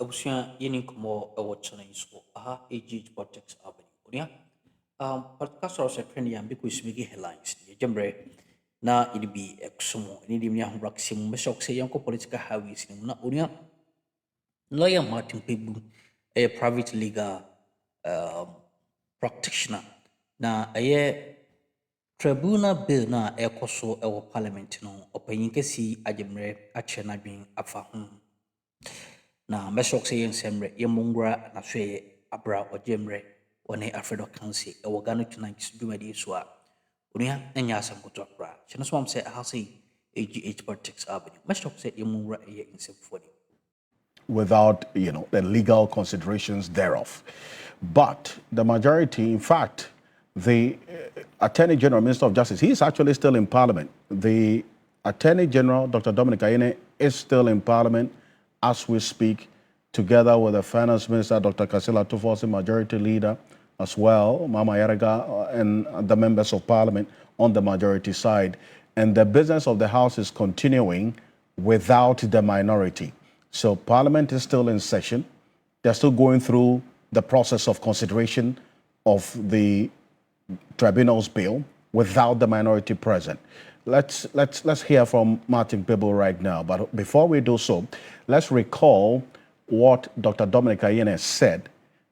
Abusia yini kumo awachana isko aha AG Politics Avenue kunia podcast or second yambi ku ismigi headlines ni jambre na inibi eksumo ini dimnya humraksim mesok se yanko political hawis ni na unia lawyer Martin Kpebu a private legal practitioner na aye tribunal bill na ekoso ewo parliament no opanyin kesi ajemre achena bin afa na mesok se yensemre yemungra na hwe abra ojemre one Alfredo Kansi e wogano tonight dumadi so a unia enya asamkoto abra cheno so am say ahasi AGH Politics Avenue mesok se yemungra ye insemfoni without the legal considerations thereof. But the majority, in fact, the Attorney General, Minister of Justice, he is actually still in Parliament. The Attorney General, Dr. Dominic Ayine, is still in Parliament as we speak, together with the Finance Minister, Dr. Kasila Tufosi, Majority Leader, as well, Mama Yaraga, and the members of Parliament on the majority side. And the business of the House is continuing without the minority. So Parliament is still in session. They're still going through the process of consideration of the Tribunal's bill without the minority present. Let's hear from Martin Kpebu right now. But before we do so, let's recall what Dr. Dominic Ayine said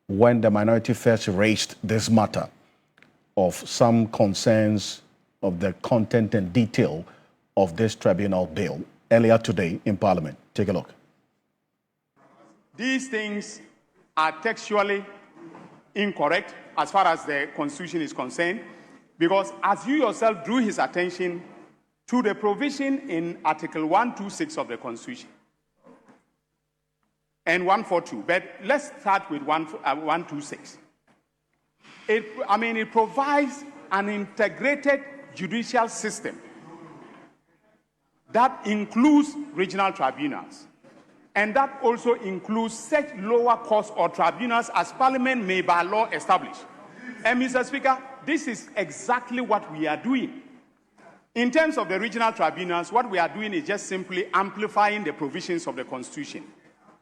when the minority first raised this matter of some concerns of the content and detail of this Tribunal bill earlier today in Parliament. Take a look. These things are textually incorrect as far as the Constitution is concerned, because as you yourself drew his attention to the provision in Article 126 of the Constitution and 142, but let's start with 126. It provides an integrated judicial system that includes regional tribunals. And that also includes such lower courts or tribunals as Parliament may by law establish. And Mr. Speaker, this is exactly what we are doing. In terms of the regional tribunals, what we are doing is just simply amplifying the provisions of the Constitution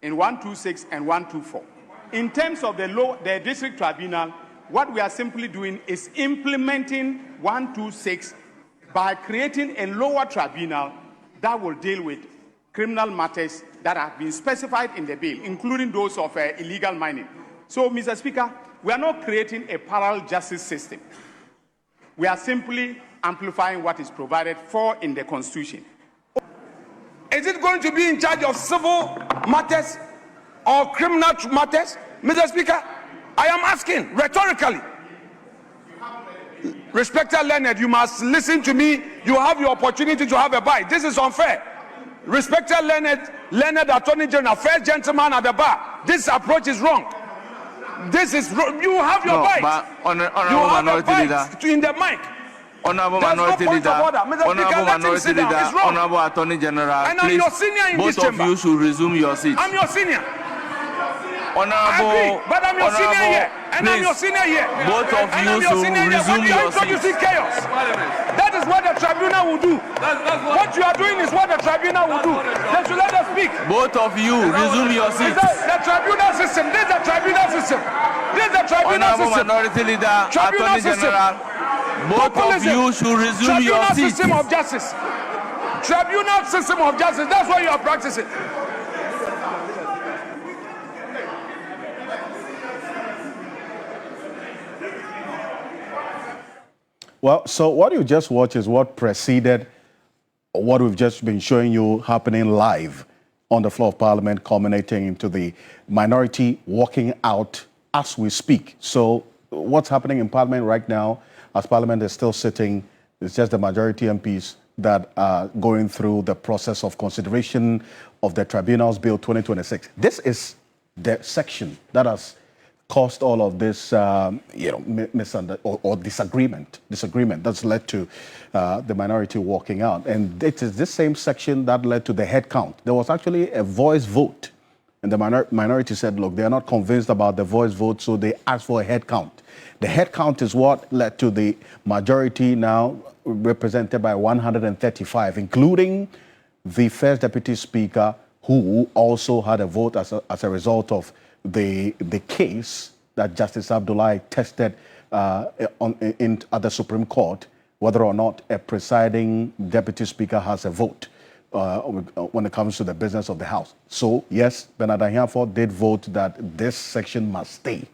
in 126 and 124. In terms of the district tribunal, what we are simply doing is implementing 126 by creating a lower tribunal that will deal with criminal matters that have been specified in the bill, including those of illegal mining. So, Mr. Speaker, we are not creating a parallel justice system. We are simply amplifying what is provided for in the Constitution. Is it going to be in charge of civil matters or criminal matters? Mr. Speaker, I am asking rhetorically. Respected Leonard, you must listen to me. You have your opportunity to have a bite. This is unfair. Respected Leonard Attorney General, first gentleman at the bar, this approach is wrong. This is wrong. You have your bite. Honorable Minority Leader. In the mic. Honorable Minority Leader. Honorable Minority Leader. Honorable Attorney General. And I'm your senior in this chamber. Both of you should resume your seats. I'm your senior. Honorable, I agree, but I'm your senior here. And I'm your senior here. Both of you should resume your seats. Chaos. That is what the tribunal will do. What you are doing is what the tribunal will do. They should let us speak. Both of you resume your seats. The tribunal system. This is the tribunal system. This is the tribunal Honorable system. Minority Leader, Attorney General, both of you should resume your seats. Tribunal system of justice. Tribunal system of justice. That's what you are practicing. Well, so what you just watched is what preceded what we've just been showing you happening live on the floor of Parliament, culminating into the minority walking out as we speak. So what's happening in Parliament right now, as Parliament is still sitting, it's just the majority MPs that are going through the process of consideration of the Tribunal's Bill 2026. This is the section that has caused all of this, disagreement that's led to the minority walking out. And it is this same section that led to the head count. There was actually a voice vote, and the minority said, look, they are not convinced about the voice vote, so they asked for a head count. The head count is what led to the majority now represented by 135, including the first Deputy Speaker, who also had a vote as a result of the case that Justice Abdullahi tested at the Supreme Court, whether or not a presiding deputy speaker has a vote when it comes to the business of the House. So, yes, Bernard Ahiafo did vote that this section must stay.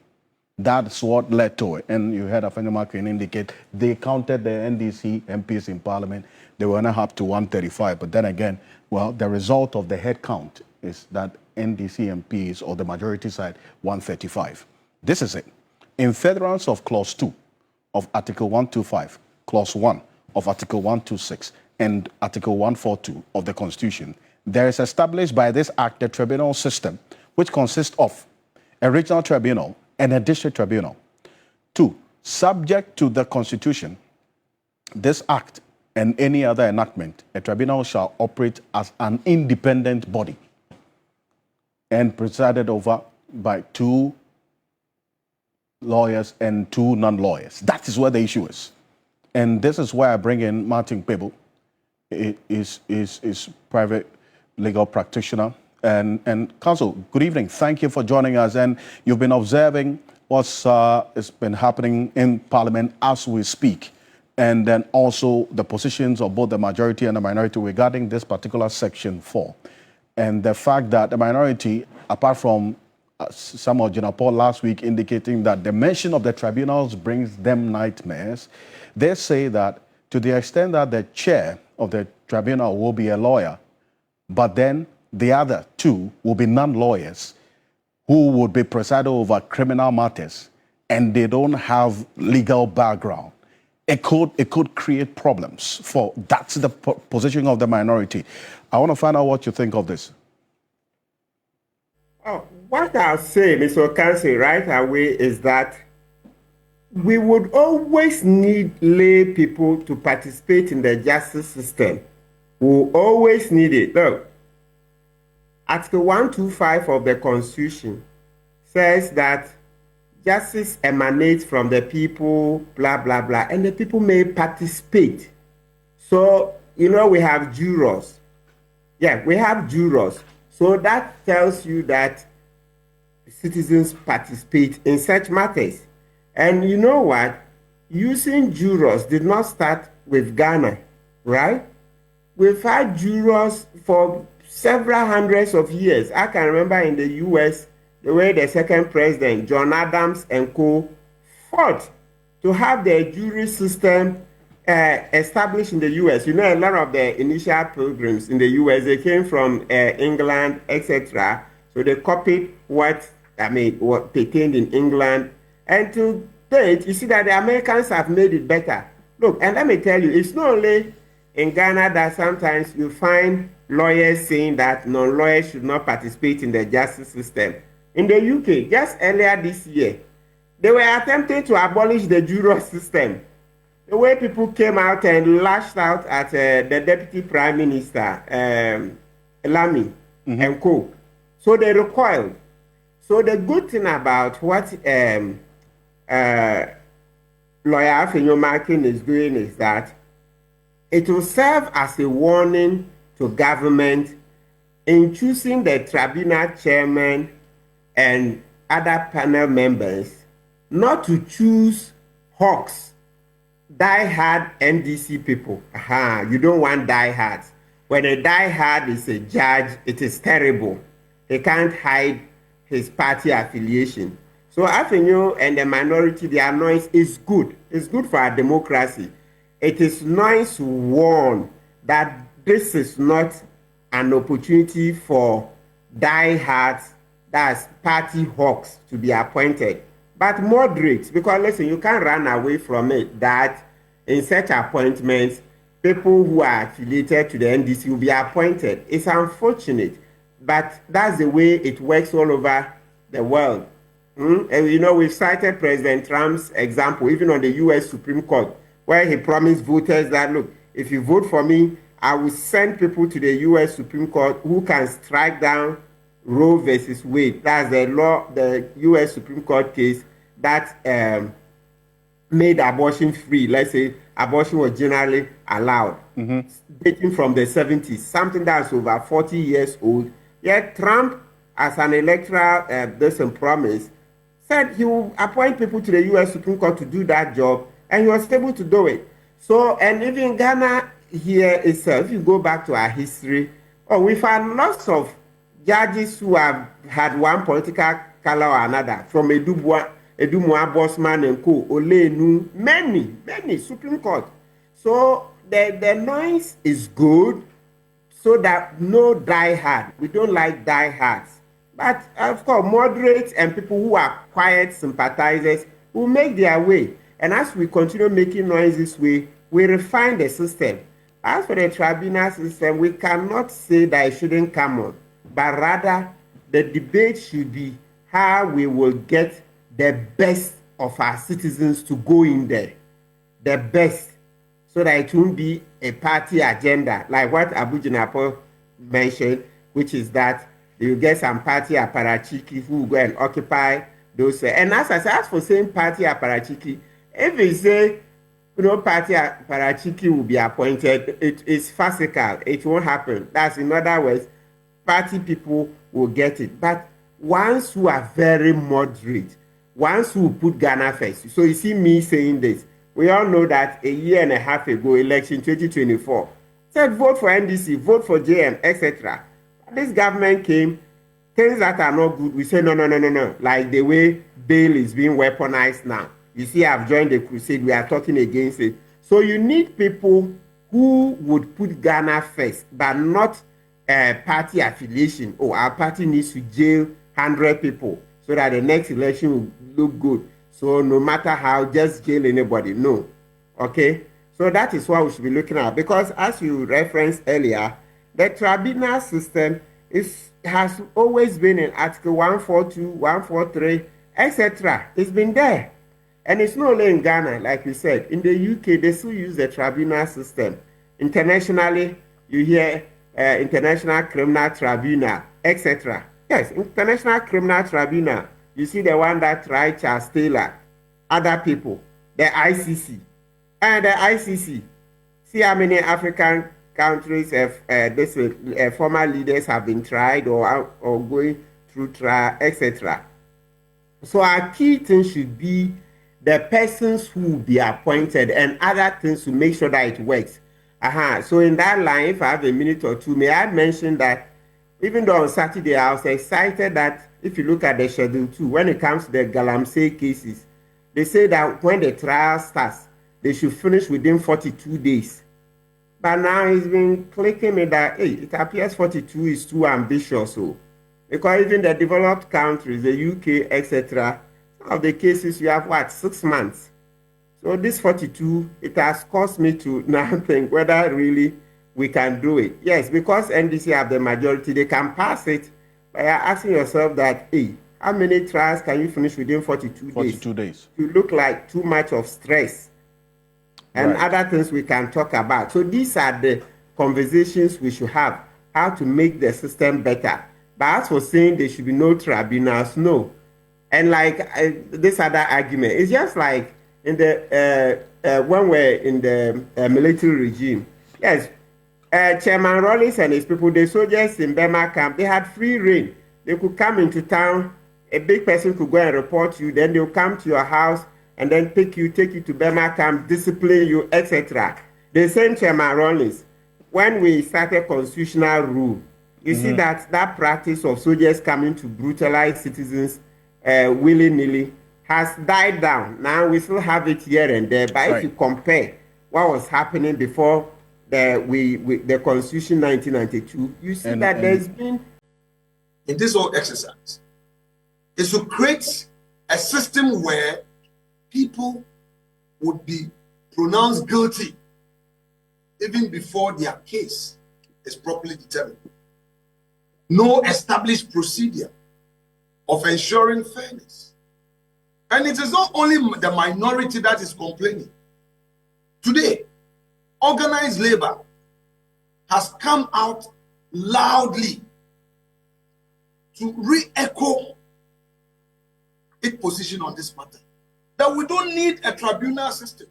That's what led to it. And you heard Afenema Queen indicate they counted the NDC MPs in Parliament. They were not up to 135. But then again, well, the result of the head count is that NDC MPs, or the majority side, 135. This is it. In furtherance of Clause 2 of Article 125, Clause 1 of Article 126, and Article 142 of the Constitution, there is established by this Act the tribunal system, which consists of a regional tribunal and a district tribunal. 2, subject to the Constitution, this Act and any other enactment, a tribunal shall operate as an independent body and presided over by 2 lawyers and 2 non-lawyers. That is where the issue is. And this is why I bring in Martin Kpebu, is private legal practitioner. And Counsel, good evening. Thank you for joining us. And you've been observing what's has been happening in Parliament as we speak, and then also the positions of both the majority and the minority regarding this particular Section 4. And the fact that the minority, apart from Samuel Jinapor last week indicating that the mention of the tribunals brings them nightmares, they say that to the extent that the chair of the tribunal will be a lawyer, but then the other 2 will be non-lawyers who would be presiding over criminal matters, and they don't have legal background. It could create problems for, that's the position of the minority. I want to find out what you think of this. Oh, what I'll say, Mr. Okansi, right away is that we would always need lay people to participate in the justice system. We'll always need it. Look, Article 125 of the Constitution says that justice emanates from the people, blah, blah, blah, and the people may participate. So, you know, we have jurors. Yeah, we have jurors. So that tells you that citizens participate in such matters. And you know what? Using jurors did not start with Ghana, right? We've had jurors for several hundreds of years. I can remember in the US, the way the second president, John Adams and co, fought to have the jury system established in the US. You know, a lot of the initial pilgrims in the US, they came from England, etc. So they copied what pertained in England. And to date, you see that the Americans have made it better. Look, and let me tell you, it's not only in Ghana that sometimes you find lawyers saying that non-lawyers should not participate in the justice system. In the UK, just earlier this year, they were attempting to abolish the juror system. The way people came out and lashed out at the Deputy Prime Minister, Lamy, and co. So they recoiled. So the good thing about what lawyer Afenyo Markin is doing is that it will serve as a warning to government in choosing the tribunal chairman and other panel members not to choose hawks, die-hard NDC people. You don't want die-hards. When a die-hard is a judge, it is terrible. He can't hide his party affiliation. So Afenyo and the minority, their noise is good. It's good for our democracy. It is nice to warn that this is not an opportunity for die-hards, that's party hawks, to be appointed, but moderates, because listen, you can't run away from it, that in such appointments, people who are affiliated to the NDC will be appointed. It's unfortunate, but that's the way it works all over the world. And you know, we've cited President Trump's example, even on the US Supreme Court, where he promised voters that, look, if you vote for me, I will send people to the US Supreme Court who can strike down Roe versus Wade. That's the law, the US Supreme Court case that made abortion free. Let's say abortion was generally allowed, dating from the 70s, something that's over 40 years old. Yet Trump, as an electoral promise, said he will appoint people to the U.S. Supreme Court to do that job, and he was able to do it. So, and even Ghana here itself, if you go back to our history, we've had lots of judges who have had one political color or another, from Edumua Bosman and Co, Olenu, many Supreme Court. So the noise is good, so that no die-hard. We don't like die-hards. But of course, moderates and people who are quiet sympathizers will make their way. And as we continue making noise this way, we refine the system. As for the tribunal system, we cannot say that it shouldn't come on, but rather the debate should be how we will get the best of our citizens to go in there, the best, so that it won't be a party agenda, like what Abu Jinapo mentioned, which is that you get some party apparatchiki who will go and occupy those. And as I said, as for saying party apparatchiki, if we say, party apparatchiki will be appointed, it is farcical. It won't happen. That's, in other words, party people will get it. But ones who are very moderate, ones who put Ghana first. So you see me saying this. We all know that a year and a half ago, election 2024, said vote for NDC, vote for JM, etc. This government came, things that are not good, we say no. Like the way bail is being weaponized now. You see, I've joined the crusade, we are talking against it. So you need people who would put Ghana first, but not party affiliation. Our party needs to jail 100 people so that the next election will look good. So no matter how, just jail anybody. No. Okay? So that is what we should be looking at. Because as you referenced earlier, the tribunal system has always been in Article 142, 143, etc. It's been there. And it's not only in Ghana, like we said. In the UK, they still use the tribunal system. Internationally, you hear International Criminal Tribunal, etc. Yes, International Criminal Tribunal. You see the one that tried Charles Taylor, other people, the ICC. And the ICC, see how many African countries former leaders have been tried or going through trial, etc. So our key thing should be the persons who will be appointed and other things to make sure that it works. So in that line, if I have a minute or two, may I mention that even though on Saturday I was excited that if you look at the Schedule 2, when it comes to the Galamsey cases, they say that when the trial starts, they should finish within 42 days. But now it's been clicking me that, it appears 42 is too ambitious. So, because even the developed countries, the UK, etc., some of the cases you have, 6 months. So this 42, it has caused me to now think whether really we can do it. Yes, because NDC have the majority, they can pass it. But you're asking yourself that, how many trials can you finish within 42 days? 42 days. You look like too much of stress. And other things we can talk about. So these are the conversations we should have, how to make the system better. But as for saying there should be no tribunals, no. And like this other argument, it's just like in the when we're in the military regime. Yes, Chairman Rawlings and his people, the soldiers in Burma camp, they had free reign. They could come into town, a big person could go and report you, then they'll come to your house, and then take you to Burma camp, discipline you, etc. The same Chairman Rawlings, when we started constitutional rule, you see that practice of soldiers coming to brutalize citizens willy-nilly has died down. Now we still have it here and there, but if you compare what was happening before the Constitution 1992, you see that there's been... In this whole exercise, is to create a system where people would be pronounced guilty even before their case is properly determined. No established procedure of ensuring fairness. And it is not only the minority that is complaining. Today, organized labor has come out loudly to re-echo its position on this matter. That we don't need a tribunal system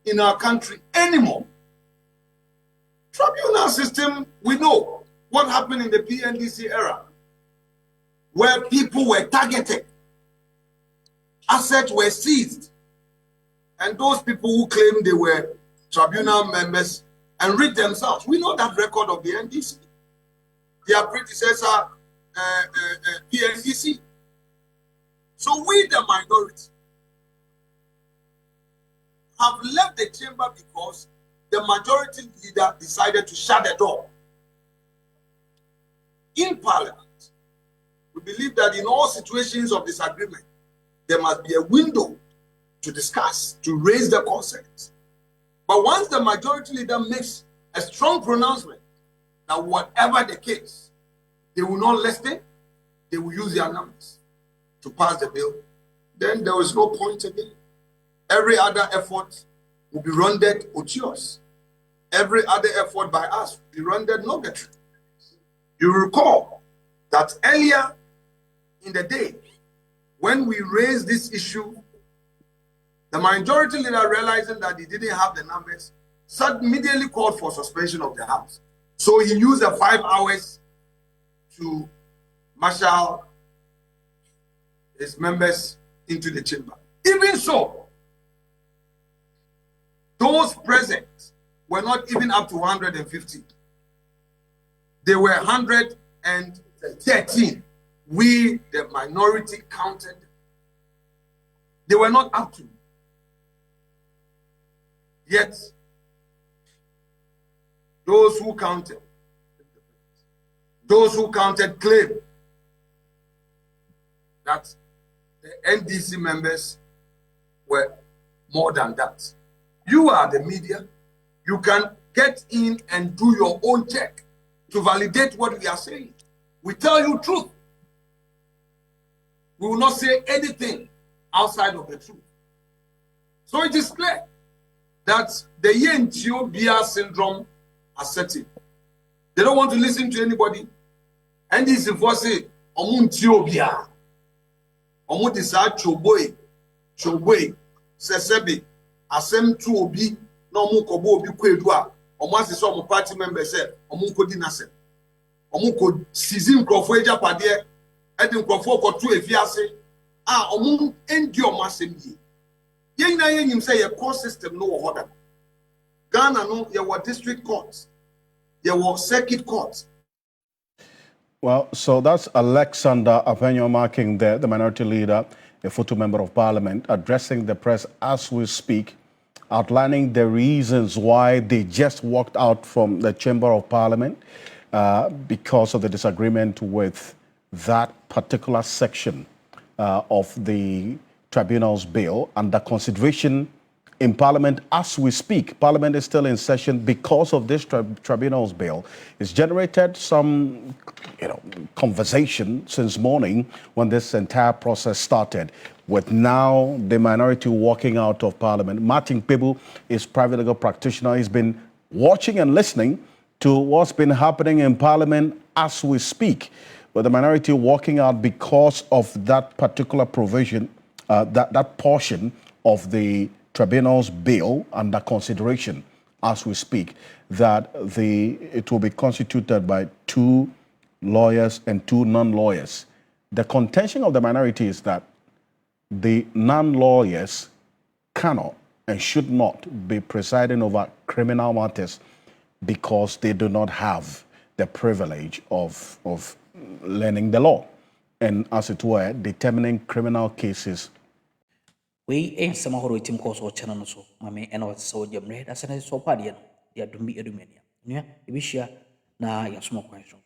in our country anymore. Tribunal system, we know, what happened in the PNDC era, where people were targeted, assets were seized, and those people who claimed they were tribunal members enriched themselves. We know that record of the NDC. Their predecessor, PNDC. So we, the minority, have left the chamber because the majority leader decided to shut the door. In Parliament, we believe that in all situations of disagreement, there must be a window to discuss, to raise the concerns. But once the majority leader makes a strong pronouncement that whatever the case, they will not listen, they will use their numbers to pass the bill, then there is no point again. Every other effort will be rendered odious. Every other effort by us will be rendered nugatory. You recall that earlier in the day, when we raised this issue, the majority leader, realizing that he didn't have the numbers, immediately called for suspension of the House. So he used the 5 hours to marshal his members into the chamber. Even so, those present were not even up to 150. They were 113. We, the minority, counted. They were not up to. Yet, those who counted claim that the NDC members were more than that. You are the media. You can get in and do your own check to validate what we are saying. We tell you truth. We will not say anything outside of the truth. So it is clear that the Ďǒoměď syndrome has set in. They don't want to listen to anybody. And this is for say, Ďǒoměď. Omu disa choboy, sesebi, asem tu obi, no omu kobo obi kwedua. Omu asese omu party member se, omu kodi nase. Omu ko sizin krofo eja padie, edi krofo ko tu efiase. Omu endi omu asem yi. Yen na yen yim say ye court system no wo hoda. Ghana no ye wo district court. Ye wo circuit court. Well, so that's Alexander Avenyo marking the minority leader, a photo member of parliament, addressing the press as we speak, outlining the reasons why they just walked out from the chamber of parliament because of the disagreement with that particular section of the tribunal's bill under consideration in Parliament as we speak. Parliament is still in session because of this tribunal's bill. It's generated some, conversation since morning when this entire process started, with now the minority walking out of Parliament. Martin Kpebu is private legal practitioner. He's been watching and listening to what's been happening in Parliament as we speak, with the minority walking out because of that particular provision, that portion of the tribunal's bill under consideration as we speak, that it will be constituted by 2 lawyers and 2 non-lawyers. The contention of the minority is that the non-lawyers cannot and should not be presiding over criminal matters because they do not have the privilege of learning the law and, as it were, determining criminal cases. We ain't some horror team course or channel so. Mammy and what's so Ďǒoměď. That's an so party. Ya dumbi edumenia. Yeah, Ibishia na ya smoke question.